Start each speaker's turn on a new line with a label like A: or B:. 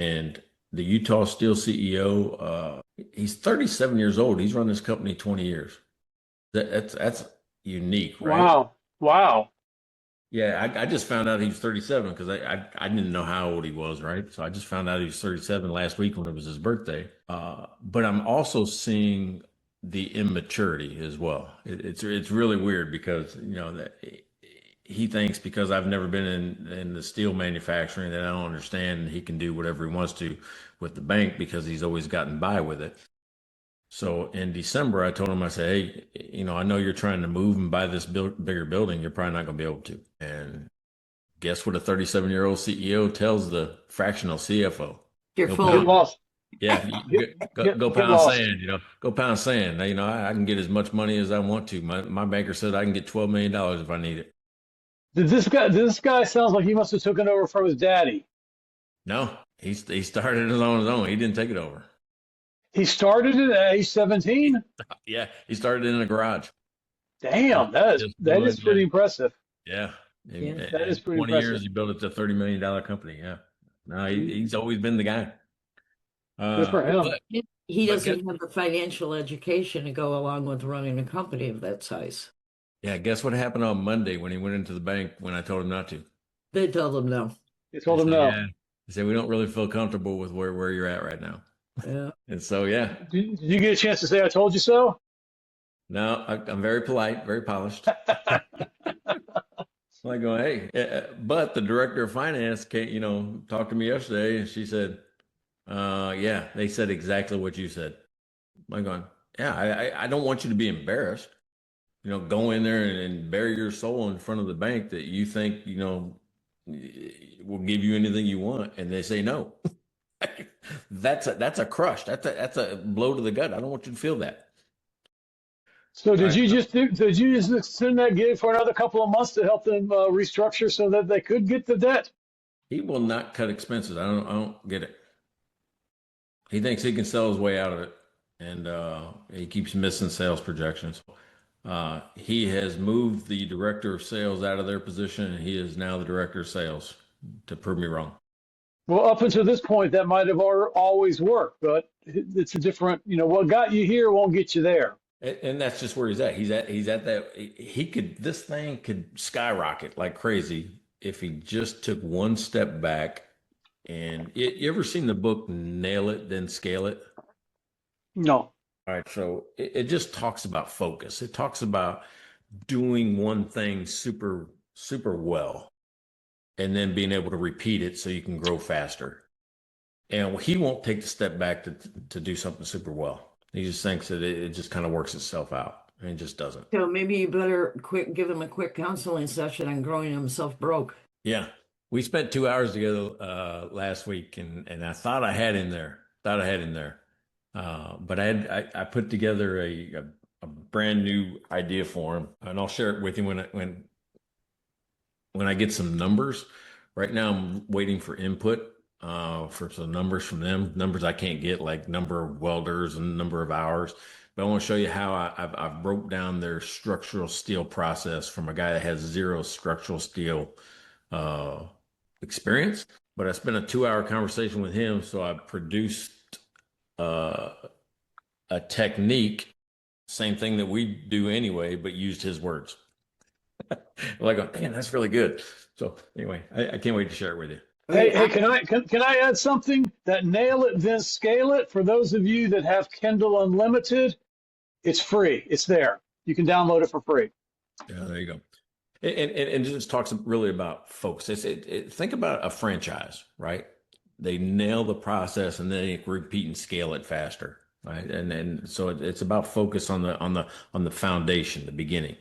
A: And the Utah Steel CEO, he's 37 years old. He's run this company 20 years. That's unique, right?
B: Wow. Wow.
A: Yeah, I just found out he was 37 because I didn't know how old he was, right? So I just found out he was 37 last week when it was his birthday. But I'm also seeing the immaturity as well. It's really weird because that he thinks because I've never been in the steel manufacturing that I don't understand and he can do whatever he wants to with the bank because he's always gotten by with it. So in December, I told him, I said, hey, I know you're trying to move and buy this bigger building. You're probably not going to be able to. And guess what a 37-year-old CEO tells the fractional CFO?
C: You're
A: Go
B: Get
C: full.
A: pound.
B: lost.
A: Yeah, go
B: Get
A: pound
B: lost.
A: sand, go pound sand. Now, I can get as much money as I want to. My banker said I can get $12 million if I need it.
B: This guy sounds like he must have taken over from his daddy.
A: No, he started it on his own. He didn't take it over.
B: He started it at age 17.
A: Yeah, he started it in a garage.
B: Damn,
A: Just
B: that
A: doing,
B: is pretty impressive.
A: yeah.
C: Yeah.
B: That is
A: In
B: pretty
A: 20
B: impressive.
A: years, he built it to $30 million company. Yeah. No,
B: Mm,
A: he's always been the guy.
B: Good for him.
A: But
C: He
A: but guess,
C: doesn't have the financial education to go along with running a company of that size.
A: yeah, guess what happened on Monday when he went into the bank when I told him not to?
C: They told him no.
B: He
A: They
B: told him
A: said,
B: no.
A: yeah. They said we don't really feel comfortable with where you're at right now.
C: Yeah.
A: And so yeah,
B: Did you get a chance to say I told you so?
A: no, I'm very polite, very polished. Like going, hey, but the director of finance came, talked to me yesterday, and she said, yeah, they said exactly what you said. I'm going, yeah, I don't want you to be embarrassed. Go in there and bury your soul in front of the bank that you think, will give you anything you want, and they say no. That's a crush. That's a blow to the gut. I don't want you to feel that.
B: So
A: All
B: did
A: right.
B: you just extend that gig for another couple of months to help them restructure so that they could get the debt?
A: He will not cut expenses. I don't get it. He thinks he can sell his way out of it, and he keeps missing sales projections. He has moved the director of sales out of their position, and he is now the director of sales. To prove me wrong.
B: Well, up until this point, that might have always worked, but it's a different, what got you here won't get you there.
A: And that's just where he's at. He's at that. This thing could skyrocket like crazy if he just took one step back. And you ever seen the book Nail It, Then Scale It?
B: No.
A: All right. So it just talks about focus. It talks about doing one thing super, super well and then being able to repeat it so you can grow faster. And he won't take the step back to do something super well. He just thinks that it just kind of works itself out, and it just doesn't.
C: So maybe you better give him a quick counseling session on growing himself broke.
A: Yeah, we spent 2 hours together last week, and I thought I had him there. But I put together a brand new idea for him, and I'll share it with you when I get some numbers. Right now, I'm waiting for input for some numbers from them, numbers I can't get, like number of welders and number of hours. But I want to show you how I've broke down their structural steel process from a guy that has zero structural steel experience. But I spent a 2 hour conversation with him, so I produced uh, a technique, same thing that we do anyway, but used his words. Like, man, that's really good. So anyway, I can't wait to share it with you.
B: Hey, can I add something? That Nail It, Then Scale It, for those of you that have Kindle Unlimited, it's free. It's there. You can download it for free.
A: Yeah, there you go. And it just talks really about focus. Think about a franchise, right? They nail the process and then they repeat and scale it faster, right? And so it's about focus on the foundation, the beginning.